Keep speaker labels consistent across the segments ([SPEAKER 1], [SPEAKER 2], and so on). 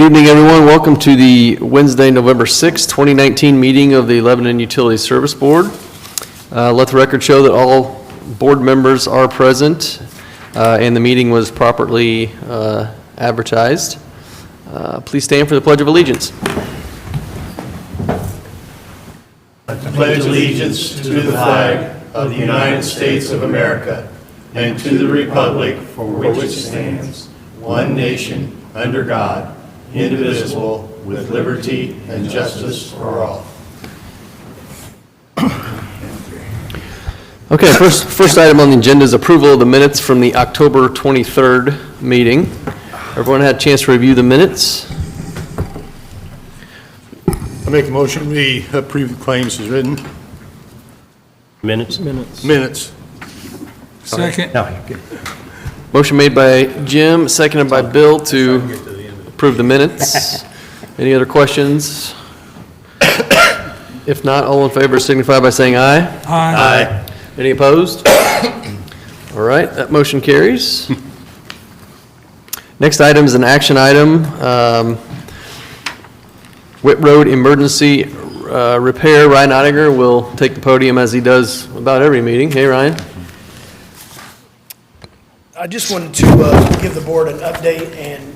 [SPEAKER 1] Good evening, everyone. Welcome to the Wednesday, November 6, 2019 meeting of the Lebanon Utility Service Board. Let the record show that all board members are present and the meeting was properly advertised. Please stand for the Pledge of Allegiance.
[SPEAKER 2] I pledge allegiance to the flag of the United States of America and to the republic for which it stands, one nation, under God, indivisible, with liberty and justice for all.
[SPEAKER 1] Okay, first item on the agenda is approval of the minutes from the October 23rd meeting. Everyone had a chance to review the minutes?
[SPEAKER 2] I make a motion we approve the claims as written.
[SPEAKER 3] Minutes?
[SPEAKER 2] Minutes.
[SPEAKER 4] Second.
[SPEAKER 3] No, good.
[SPEAKER 1] Motion made by Jim, seconded by Bill to approve the minutes. Any other questions? If not, all in favor signify by saying aye.
[SPEAKER 4] Aye.
[SPEAKER 1] Any opposed? All right, that motion carries. Next item is an action item. Witt Road emergency repair. Ryan Ottinger will take the podium as he does about every meeting. Hey, Ryan.
[SPEAKER 5] I just wanted to give the board an update and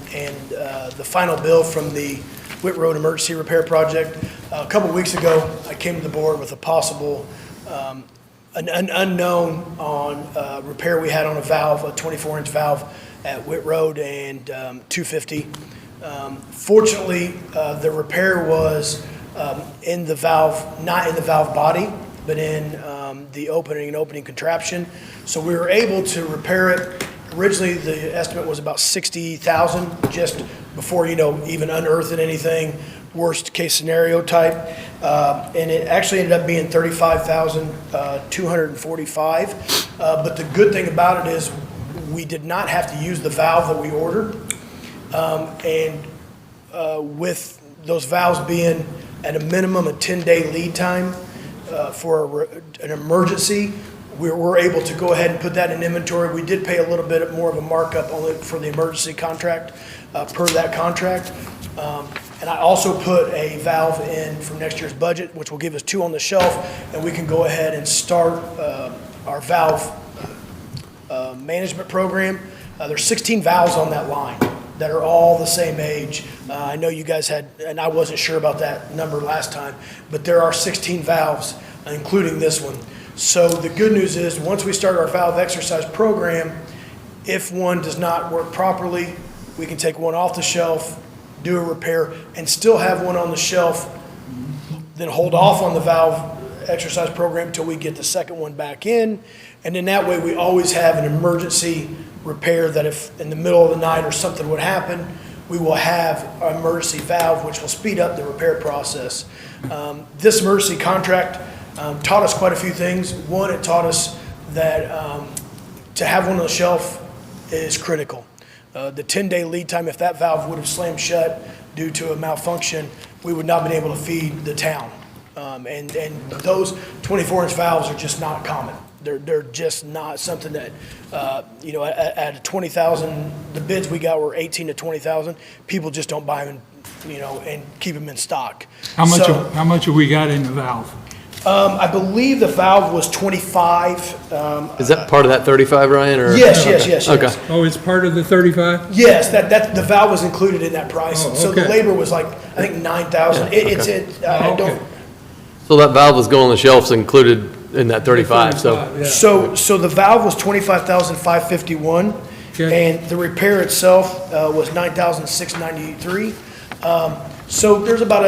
[SPEAKER 5] the final bill from the Witt Road Emergency Repair Project. A couple weeks ago, I came to the board with a possible, an unknown on repair we had on a valve, a 24-inch valve at Witt Road and 250. Fortunately, the repair was in the valve, not in the valve body, but in the opening contraption. So we were able to repair it. Originally, the estimate was about $60,000, just before, even unearthing anything, worst case scenario type. And it actually ended up being $35,245. But the good thing about it is we did not have to use the valve that we ordered. With those valves being at a minimum a 10-day lead time for an emergency, we're able to go ahead and put that in inventory. We did pay a little bit more of a markup only for the emergency contract per that contract. And I also put a valve in for next year's budget, which will give us 2 on the shelf, and we can go ahead and start our valve management program. There's 16 valves on that line that are all the same age. I know you guys had, and I wasn't sure about that number last time, but there are 16 valves, including this one. So the good news is, once we start our valve exercise program, if one does not work properly, we can take one off the shelf, do a repair, and still have one on the shelf, then hold off on the valve exercise program until we get the second one back in. And then that way we always have an emergency repair that if in the middle of the night or something would happen, we will have an emergency valve, which will speed up the repair process. This emergency contract taught us quite a few things. One, it taught us that to have one on the shelf is critical. The 10-day lead time, if that valve would have slammed shut due to a malfunction, we would not have been able to feed the town. And those 24-inch valves are just not common. They're just not something that, at 20,000, the bids we got were 18 to 20,000. People just don't buy them, and keep them in stock.
[SPEAKER 4] How much have we got in the valve?
[SPEAKER 5] I believe the valve was 25.
[SPEAKER 1] Is that part of that 35, Ryan? Or?
[SPEAKER 5] Yes.
[SPEAKER 1] Okay.
[SPEAKER 4] Oh, it's part of the 35?
[SPEAKER 5] Yes, that the valve was included in that price.
[SPEAKER 4] Oh,
[SPEAKER 5] So the
[SPEAKER 4] okay.
[SPEAKER 5] labor was like, I think 9,000. I don't.
[SPEAKER 1] So that valve was going on the shelves included in that 35, so.
[SPEAKER 4] Yeah.
[SPEAKER 5] So the valve was 25,551,
[SPEAKER 4] Okay.
[SPEAKER 5] and the repair itself was 9,693. So there's about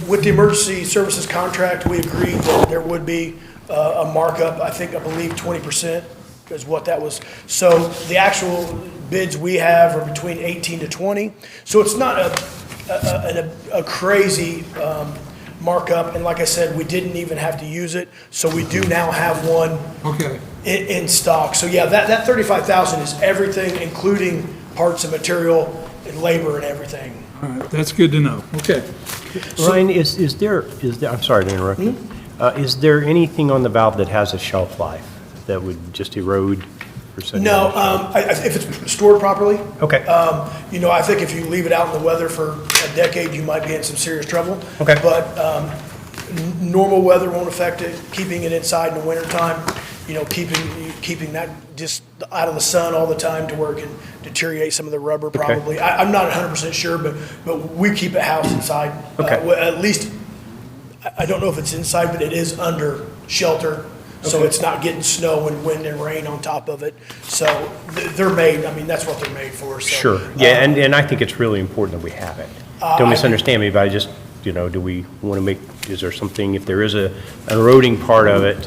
[SPEAKER 5] with the emergency services contract, we agreed that there would be a markup. I believe 20% is what that was. So the actual bids we have are between 18 to 20. So it's not a crazy markup. And like I said, we didn't even have to use it. So we do now have one
[SPEAKER 4] Okay.
[SPEAKER 5] in stock. So yeah, that 35,000 is everything, including parts and material and labor and everything.
[SPEAKER 4] All right, that's good to know. Okay.
[SPEAKER 3] Ryan, is there, I'm sorry to interrupt you. Is there anything on the valve that has a shelf life that would just erode 100%?
[SPEAKER 5] No, if it's stored properly.
[SPEAKER 3] Okay.
[SPEAKER 5] I think if you leave it out in the weather for a decade, you might be in some serious trouble.
[SPEAKER 3] Okay.
[SPEAKER 5] But normal weather won't affect it. Keeping it inside in the wintertime, keeping that just out of the sun all the time to where it can deteriorate some of the rubber probably. I'm not 100% sure, but we keep it housed inside.
[SPEAKER 3] Okay.
[SPEAKER 5] At least, I don't know if it's inside, but it is under shelter. So it's not getting snow and wind and rain on top of it. So they're made, that's what they're made for. So,
[SPEAKER 3] Sure. Yeah, and I think it's really important that we have it. Don't misunderstand me, but I just, do we want to make, is there something, if there is an eroding part of it,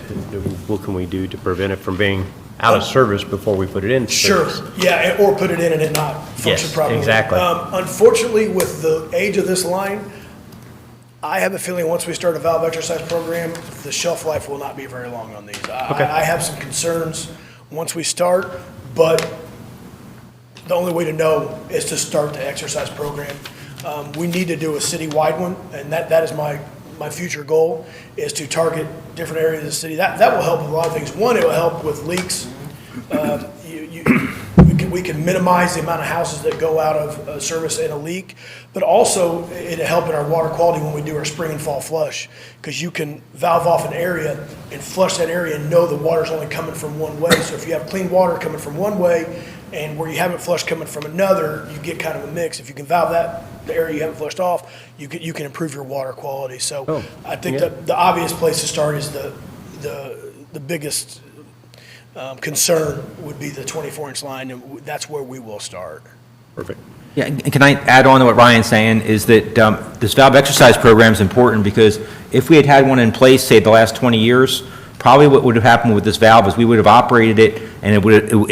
[SPEAKER 3] what can we do to prevent it from being out of service before we put it in
[SPEAKER 5] Sure,
[SPEAKER 3] service?
[SPEAKER 5] yeah, or put it in and it not function
[SPEAKER 3] Yes,
[SPEAKER 5] properly.
[SPEAKER 3] exactly.
[SPEAKER 5] Unfortunately, with the age of this line, I have a feeling once we start a valve exercise program, the shelf life will not be very long on these. I have some concerns once we start, but the only way to know is to start the exercise program. We need to do a city-wide one, and that is my future goal, is to target different areas of the city. That will help with a lot of things. One, it will help with leaks. We can minimize the amount of houses that go out of service in a leak, but also it'll help in our water quality when we do our spring and fall flush, because you can valve off an area and flush that area and know the water's only coming from one way. So if you have clean water coming from one way and where you haven't flushed coming from another, you get kind of a mix. If you can valve the area you haven't flushed off, you can improve your water quality. So I think the obvious place to start is the biggest concern would be the 24-inch line, and that's where we will start.
[SPEAKER 3] Perfect.
[SPEAKER 6] Yeah, and can I add on to what Ryan's saying, is that this valve exercise program is important, because if we had had one in place, say, the last 20 years, probably what would have happened with this valve is we would have operated it, and it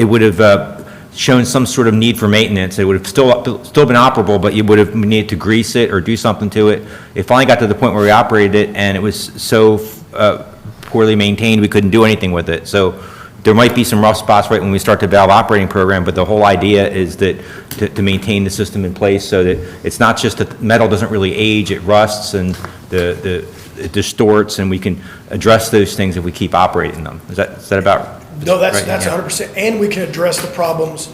[SPEAKER 6] would have shown some sort of need for maintenance. It would have still been operable, but you would have needed to grease it or do something to it. It finally got to the point where we operated it, and it was so poorly maintained, we couldn't do anything with it. So there might be some rough spots right when we start the valve operating program, but the whole idea is that to maintain the system in place so that it's not just that metal doesn't really age, it rusts and it distorts, and we can address those things if we keep operating them. Is that about?
[SPEAKER 5] No, that's
[SPEAKER 6] right? Yeah.
[SPEAKER 5] 100%. And we can address the problems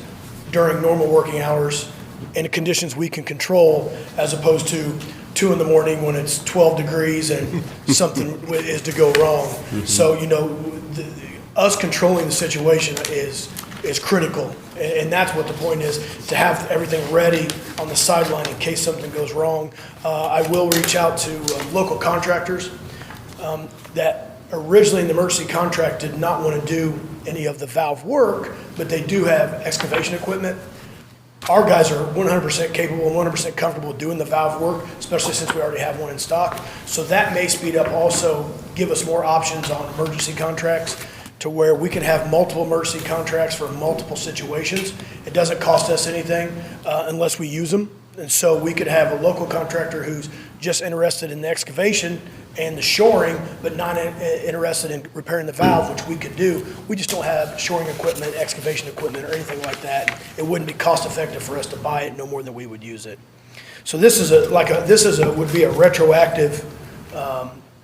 [SPEAKER 5] during normal working hours in conditions we can control, as opposed to 2 in the morning when it's 12 degrees and something is to go wrong. So, us controlling the situation is critical, and that's what the point is, to have everything ready on the sideline in case something goes wrong. I will reach out to local contractors that originally in the emergency contract did not want to do any of the valve work, but they do have excavation equipment. Our guys are 100% capable and 100% comfortable doing the valve work, especially since we already have one in stock. So that may speed up, also give us more options on emergency contracts, to where we can have multiple emergency contracts for multiple situations. It doesn't cost us anything unless we use them. And so we could have a local contractor who's just interested in the excavation and the shoring, but not interested in repairing the valve, which we could do. We just don't have shoring equipment, excavation equipment, or anything like that. It wouldn't be cost effective for us to buy it no more than we would use it. So this is would be a retroactive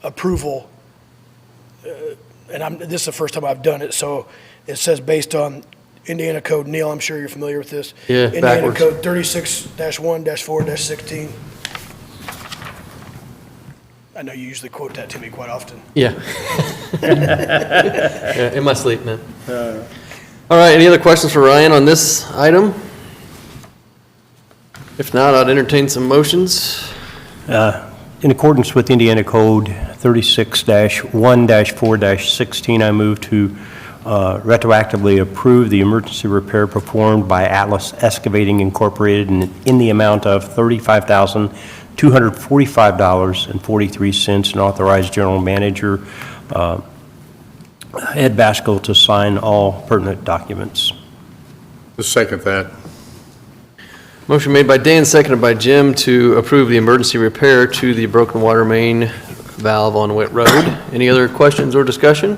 [SPEAKER 5] approval. And this is the first time I've done it, so it says based on Indiana Code. Neil, I'm sure you're familiar with this.
[SPEAKER 1] Yeah,
[SPEAKER 5] Indiana
[SPEAKER 1] backwards.
[SPEAKER 5] Code 36-1-4-16. I know you usually quote that to me quite often.
[SPEAKER 1] Yeah. Yeah, in my sleep, man. All right, any other questions for Ryan on this item? If not, I'd entertain some motions.
[SPEAKER 3] In accordance with Indiana Code 36-1-4-16, I move to retroactively approve the emergency repair performed by Atlas Excavating Incorporated in the amount of $35,245.43, and authorize General Manager Ed Basco to sign all pertinent documents.
[SPEAKER 2] I'll second that.
[SPEAKER 1] Motion made by Dan, seconded by Jim to approve the emergency repair to the broken water main valve on Witt Road. Any other questions or discussion?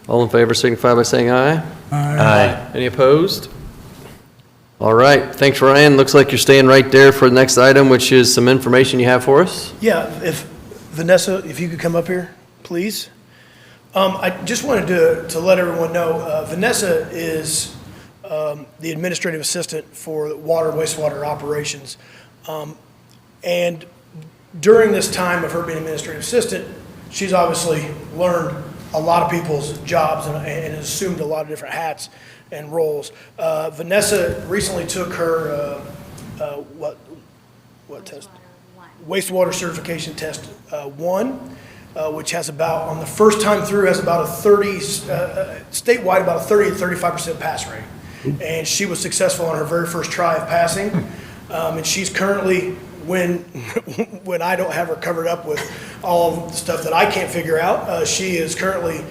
[SPEAKER 1] All in favor signify by saying aye.
[SPEAKER 3] Aye.
[SPEAKER 1] Any opposed? All right, thanks, Ryan. Looks like you're staying right there for the next item, which is some information you have for us.
[SPEAKER 5] Yeah, if Vanessa, if you could come up here, please. I just wanted to let everyone know, Vanessa is the administrative assistant for water and wastewater operations. And during this time of her being administrative assistant, she's obviously learned a lot of people's jobs and has assumed a lot of different hats and roles. Vanessa recently took her, what test? Wastewater certification test 1, which has about, on the first time through, has about a 30, statewide, about a 30 to 35% pass rate. And she was successful on her very first try of passing. And she's currently, when I don't have her covered up with all of the stuff that I can't figure out, she is currently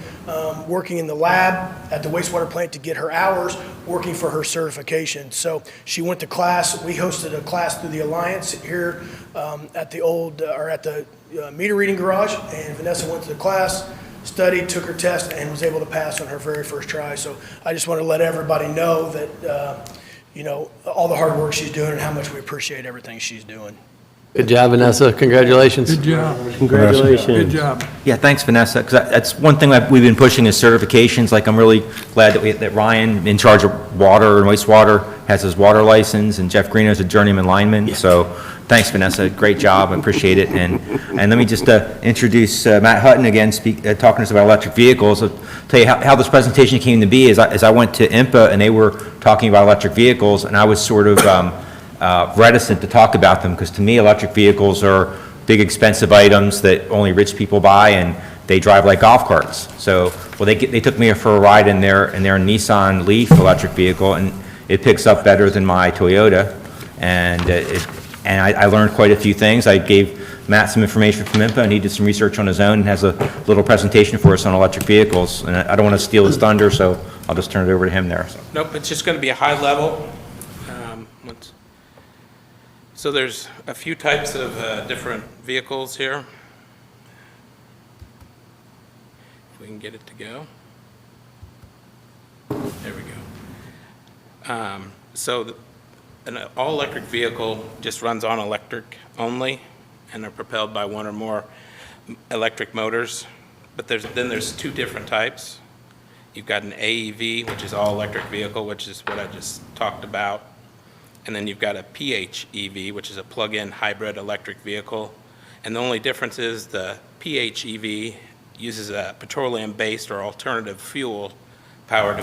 [SPEAKER 5] working in the lab at the wastewater plant to get her hours, working for her certification. So she went to class. We hosted a class through the Alliance here at the old, or at the meter reading garage, and Vanessa went to the class, studied, took her test, and was able to pass on her very first try. So I just want to let everybody know that, you know, all the hard work she's doing and how much we appreciate everything she's doing.
[SPEAKER 1] Good job, Vanessa. Congratulations.
[SPEAKER 4] Good job.
[SPEAKER 3] Congratulations.
[SPEAKER 4] Good job.
[SPEAKER 6] Yeah, thanks, Vanessa, because that's one thing that we've been pushing is certifications. Like, I'm really glad that Ryan, in charge of water and wastewater, has his water license, and Jeff Greeno is a journeyman lineman. So thanks, Vanessa. Great job. I appreciate it. And let me just introduce Matt Hutton again, talking to us about electric vehicles. I'll tell you how this presentation came to be is I went to IMPA, and they were talking about electric vehicles, and I was sort of reticent to talk about them, because to me, electric vehicles are big, expensive items that only rich people buy, and they drive like golf carts. So, well, they took me for a ride in their Nissan Leaf electric vehicle, and it picks up better than my Toyota, and I learned quite a few things. I gave Matt some information from IMPA, and he did some research on his own and has a little presentation for us on electric vehicles. And I don't want to steal his thunder, so I'll just turn it over to him there. So.
[SPEAKER 7] Nope, it's just going to be a high level. So there's a few types of different vehicles here. If we can get it to go. There we go. An all-electric vehicle just runs on electric only, and are propelled by one or more electric motors. But there's two different types. You've got an AEV, which is all-electric vehicle, which is what I just talked about. And then you've got a PHEV, which is a plug-in hybrid electric vehicle. And the only difference is the PHEV uses a petroleum-based or alternative fuel power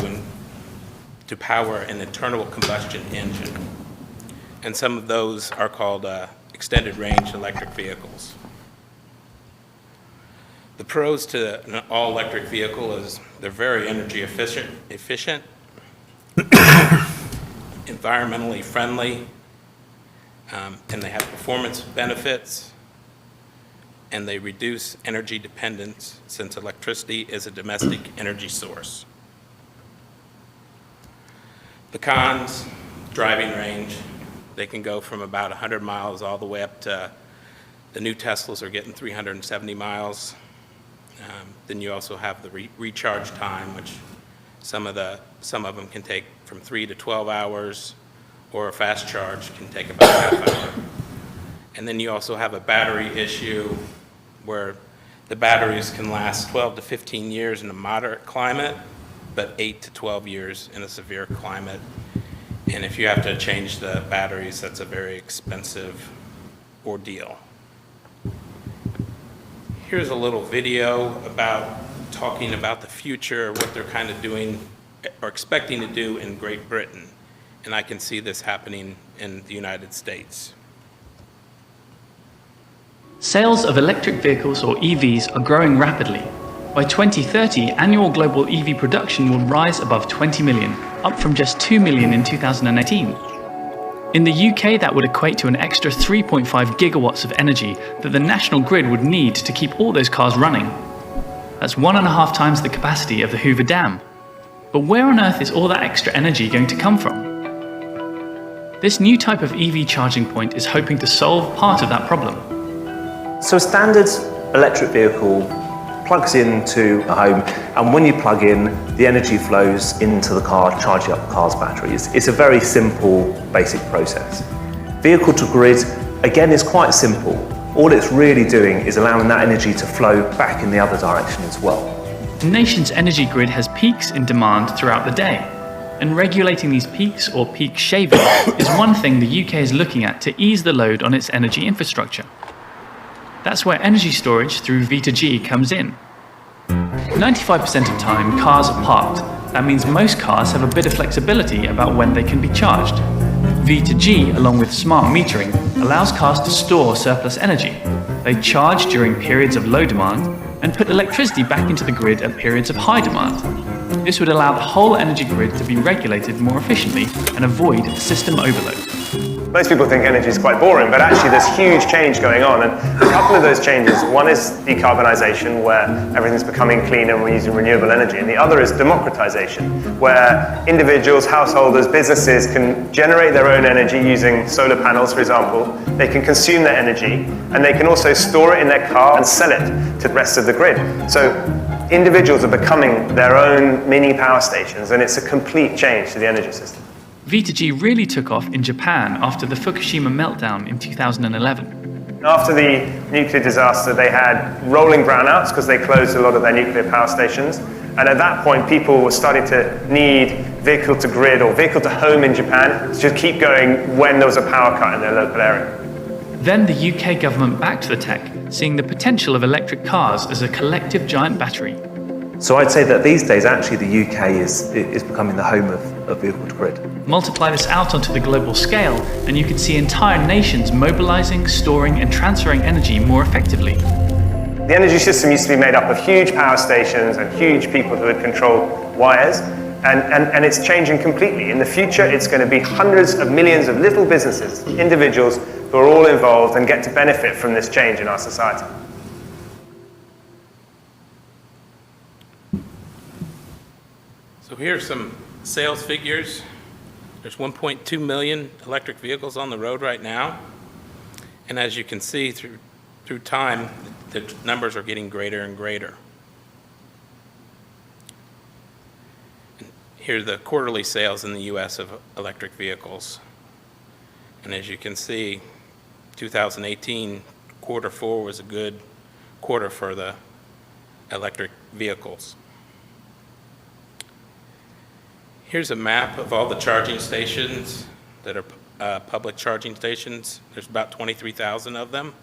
[SPEAKER 7] to power an internal combustion engine. And some of those are called extended range electric vehicles. The pros to an all-electric vehicle is they're very energy efficient, environmentally friendly, and they have performance benefits, and they reduce energy dependence since electricity is a domestic energy source. The cons, driving range, they can go from about 100 miles all the way up to, the new Teslas are getting 370 miles. Then you also have the recharge time, which some of them can take from 3 to 12 hours, or a fast charge can take about a half hour. And then you also have a battery issue where the batteries can last 12 to 15 years in a moderate climate, but 8 to 12 years in a severe climate. And if you have to change the batteries, that's a very expensive ordeal. Here's a little video talking about the future, what they're kind of doing or expecting to do in Great Britain. And I can see this happening in the United States.
[SPEAKER 8] Sales of electric vehicles, or EVs, are growing rapidly. By 2030, annual global EV production will rise above 20 million, up from just 2 million in 2018. In the UK, that would equate to an extra 3.5 gigawatts of energy that the national grid would need to keep all those cars running. That's 1.5 times the capacity of the Hoover Dam. But where on earth is all that extra energy going to come from? This new type of EV charging point is hoping to solve part of that problem.
[SPEAKER 9] So a standard electric vehicle plugs into a home, and when you plug in, the energy flows into the car, charging up the car's battery. It's a very simple, basic process. Vehicle to grid, again, is quite simple. All it's really doing is allowing that energy to flow back in the other direction as well.
[SPEAKER 8] The nation's energy grid has peaks in demand throughout the day, and regulating these peaks or peak shaving is one thing the UK is looking at to ease the load on its energy infrastructure. That's where energy storage through V2G comes in. 95% of time, cars are parked. That means most cars have a bit of flexibility about when they can be charged. V2G, along with smart metering, allows cars to store surplus energy. They charge during periods of low demand and put electricity back into the grid at periods of high demand. This would allow the whole energy grid to be regulated more efficiently and avoid system overload.
[SPEAKER 9] Most people think energy is quite boring, but actually there's huge change going on. And a couple of those changes, one is decarbonisation, where everything's becoming cleaner and we're using renewable energy. And the other is democratisation, where individuals, householders, businesses can generate their own energy using solar panels, for example. They can consume their energy, and they can also store it in their car and sell it to the rest of the grid. So individuals are becoming their own mini power stations, and it's a complete change to the energy system.
[SPEAKER 8] V2G really took off in Japan after the Fukushima meltdown in 2011.
[SPEAKER 9] After the nuclear disaster, they had rolling brownouts because they closed a lot of their nuclear power stations. And at that point, people were starting to need vehicle-to-grid or vehicle-to-home in Japan to just keep going when there was a power cut in their local area.
[SPEAKER 8] Then the UK government backed the tech, seeing the potential of electric cars as a collective giant battery.
[SPEAKER 9] So I'd say that these days, actually, the UK is becoming the home of vehicle-to-grid.
[SPEAKER 8] Multiply this out onto the global scale, and you can see entire nations mobilizing, storing, and transferring energy more effectively.
[SPEAKER 9] The energy system used to be made up of huge power stations and huge people who would control wires, and it's changing completely. In the future, it's going to be hundreds of millions of little businesses, individuals, who are all involved and get to benefit from this change in our society.
[SPEAKER 7] So here are some sales figures. There's 1.2 million electric vehicles on the road right now. And as you can see through time, the numbers are getting greater and greater. And here are the quarterly sales in the US of electric vehicles. And as you can see, 2018, quarter four was a good quarter for the electric vehicles. Here's a map of all the charging stations that are public charging stations. There's about 23,000 of them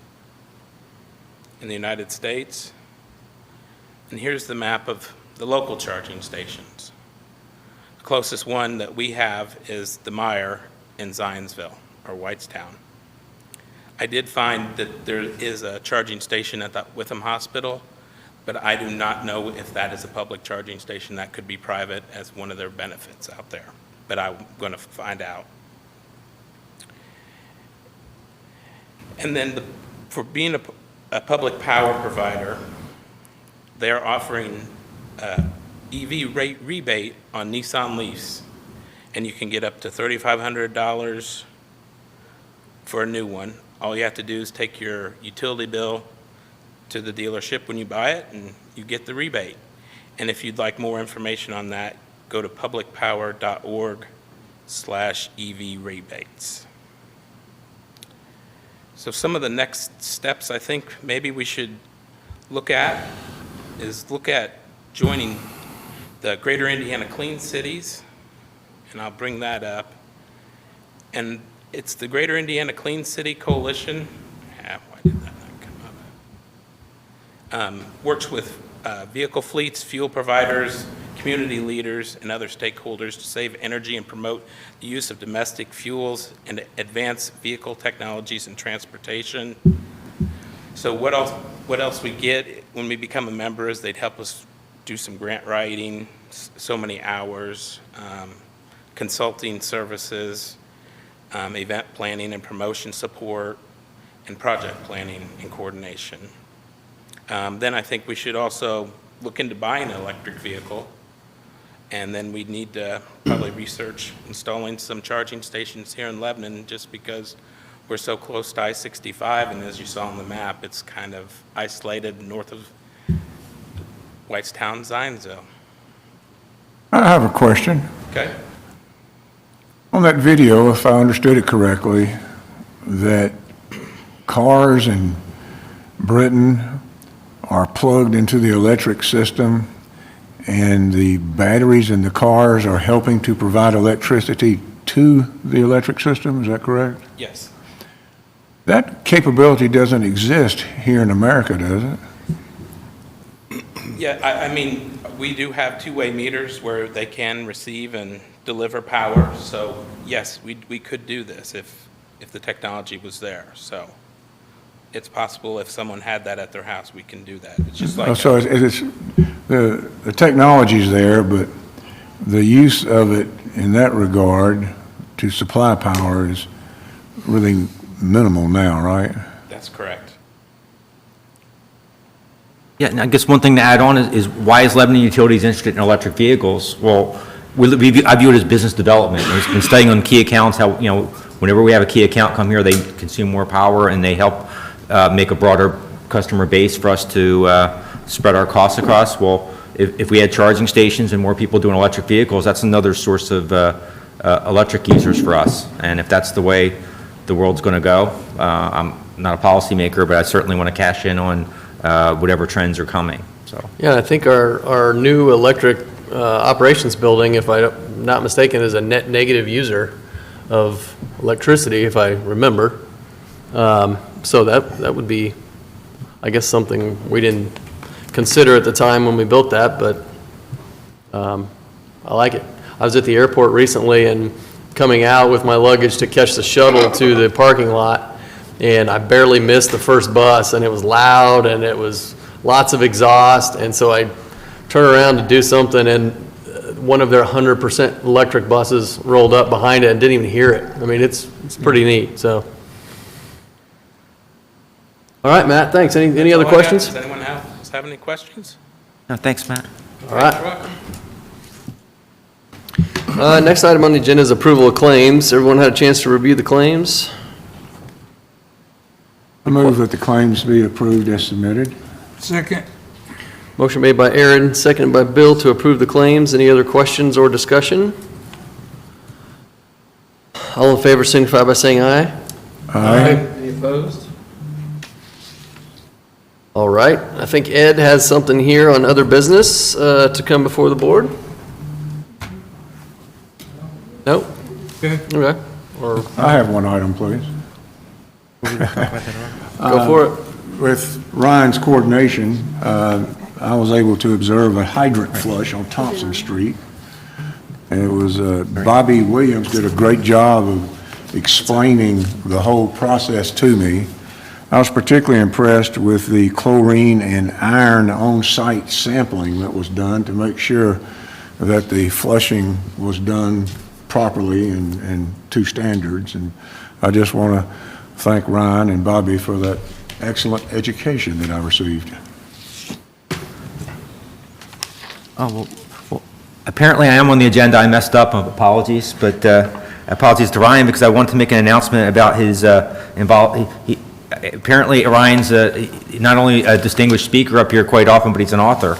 [SPEAKER 7] in the United States. And here's the map of the local charging stations. The closest one that we have is the Meyer in Zionsville, or Whitestown. I did find that there is a charging station at the Witham Hospital, but I do not know if that is a public charging station. That could be private as one of their benefits out there, but I'm going to find out. And then for being a public power provider, they're offering EV rate rebate on Nissan Leafs, and you can get up to $3,500 for a new one. All you have to do is take your utility bill to the dealership when you buy it, and you get the rebate. And if you'd like more information on that, go to publicpower.org/EV rebates. So some of the next steps I think maybe we should look at is joining the Greater Indiana Clean Cities, and I'll bring that up. And it's the Greater Indiana Clean City Coalition. Why did that not come up? Works with vehicle fleets, fuel providers, community leaders, and other stakeholders to save energy and promote the use of domestic fuels and advance vehicle technologies and transportation. So what else we get when we become a member is they'd help us do some grant writing, so many hours, consulting services, event planning and promotion support, and project planning and coordination. Then I think we should also look into buying an electric vehicle, and then we'd need to probably research installing some charging stations here in Lebanon, just because we're so close to I-65, and as you saw on the map, it's kind of isolated north of Whitestown, Zionsville.
[SPEAKER 10] I have a question.
[SPEAKER 7] Okay.
[SPEAKER 10] On that video, if I understood it correctly, that cars in Britain are plugged into the electric system and the batteries in the cars are helping to provide electricity to the electric system, is that correct?
[SPEAKER 7] Yes.
[SPEAKER 10] That capability doesn't exist here in America, does it?
[SPEAKER 7] Yeah, I mean, we do have two-way meters where they can receive and deliver power, so yes, we could do this if the technology was there, so it's possible if someone had that at their house, we can do that. It's just like.
[SPEAKER 10] So it's, the technology's there, but the use of it in that regard to supply power is really minimal now, right?
[SPEAKER 7] That's correct.
[SPEAKER 6] Yeah, and I guess one thing to add on is why is Lebanon Utilities interested in electric vehicles? Well, I view it as business development. We've been studying on key accounts how, whenever we have a key account come here, they consume more power and they help make a broader customer base for us to spread our costs across. Well, if we had charging stations and more people doing electric vehicles, that's another source of electric users for us. And if that's the way the world's going to go, I'm not a policymaker, but I certainly want to cash in on whatever trends are coming, so.
[SPEAKER 1] Yeah, I think our new electric operations building, if I'm not mistaken, is a net negative user of electricity, if I remember. So that would be, I guess, something we didn't consider at the time when we built that, but I like it. I was at the airport recently and coming out with my luggage to catch the shuttle to the parking lot, and I barely missed the first bus, and it was loud, and it was lots of exhaust, and so I turned around to do something, and one of their 100% electric buses rolled up behind it and didn't even hear it. I mean, it's pretty neat, so. All right, Matt, thanks. Any other questions?
[SPEAKER 7] Does anyone else have any questions?
[SPEAKER 6] No, thanks, Matt.
[SPEAKER 1] All right.
[SPEAKER 7] You're welcome.
[SPEAKER 1] Next item on the agenda is approval of claims. Everyone had a chance to review the claims?
[SPEAKER 10] I move that the claims be approved as submitted.
[SPEAKER 4] Second.
[SPEAKER 1] Motion made by Aaron, seconded by Bill to approve the claims. Any other questions or discussion? All in favor signify by saying aye.
[SPEAKER 10] Aye.
[SPEAKER 1] Any opposed? All right, I think Ed has something here on other business to come before the board. Nope?
[SPEAKER 4] Okay.
[SPEAKER 1] Okay. Or
[SPEAKER 10] I have one item, please.
[SPEAKER 1] go for it.
[SPEAKER 10] With Ryan's coordination, I was able to observe a hydrant flush on Thompson Street. And it was, Bobby Williams did a great job of explaining the whole process to me. I was particularly impressed with the chlorine and iron on-site sampling that was done to make sure that the flushing was done properly and to standards. And I just want to thank Ryan and Bobby for that excellent education that I received.
[SPEAKER 6] Oh, well, apparently I am on the agenda. I messed up. Apologies, but apologies to Ryan because I wanted to make an announcement about his apparently Ryan's not only a distinguished speaker up here quite often, but he's an author.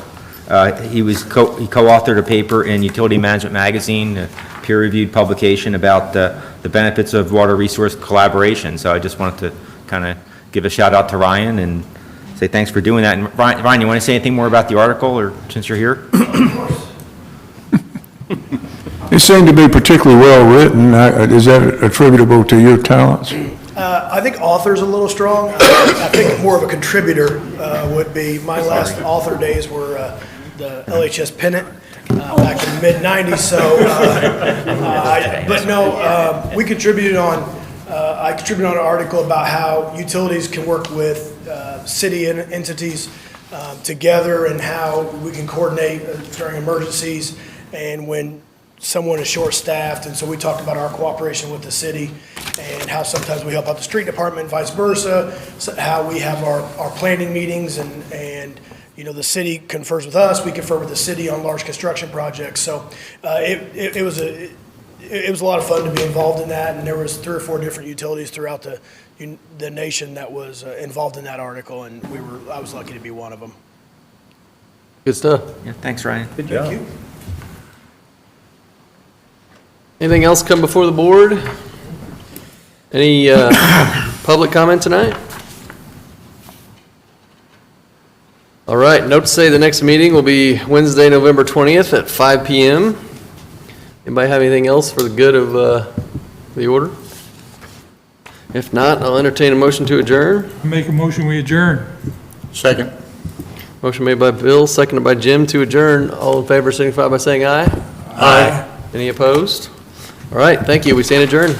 [SPEAKER 6] He co-authored a paper in Utility Management Magazine, a peer-reviewed publication about the benefits of water resource collaboration. So I just wanted to kind of give a shout out to Ryan and say thanks for doing that. And Ryan, you want to say anything more about the article, or since you're here?
[SPEAKER 10] It seemed to be particularly well written. Is that attributable to your talents?
[SPEAKER 5] I think author's a little strong. I think more of a contributor would be, my last author days were the LHS pennant back in the mid-'90s, so, but no, we contributed on, I contributed on an article about how utilities can work with city entities together and how we can coordinate during emergencies and when someone is short-staffed, and so we talked about our cooperation with the city and how sometimes we help out the street department, vice versa, so how we have our planning meetings and the city confers with us, we confer with the city on large construction projects. So it was a lot of fun to be involved in that, and there was 3 or 4 different utilities throughout the nation that was involved in that article, and I was lucky to be one of them.
[SPEAKER 1] Good stuff.
[SPEAKER 6] Yeah, thanks, Ryan.
[SPEAKER 5] Thank you.
[SPEAKER 1] Anything else come before the board? Any public comment tonight? All All right, note to say the next meeting will be Wednesday, November 20th at 5 PM. Anybody have anything else for the good of the order? If not, I'll entertain a motion to adjourn.
[SPEAKER 4] Make a motion, we adjourn.
[SPEAKER 2] Second.
[SPEAKER 1] Motion made by Bill, seconded by Jim to adjourn. All in favor signify by saying aye.
[SPEAKER 2] Aye.
[SPEAKER 1] Any opposed? All right, thank you. We stand adjourned.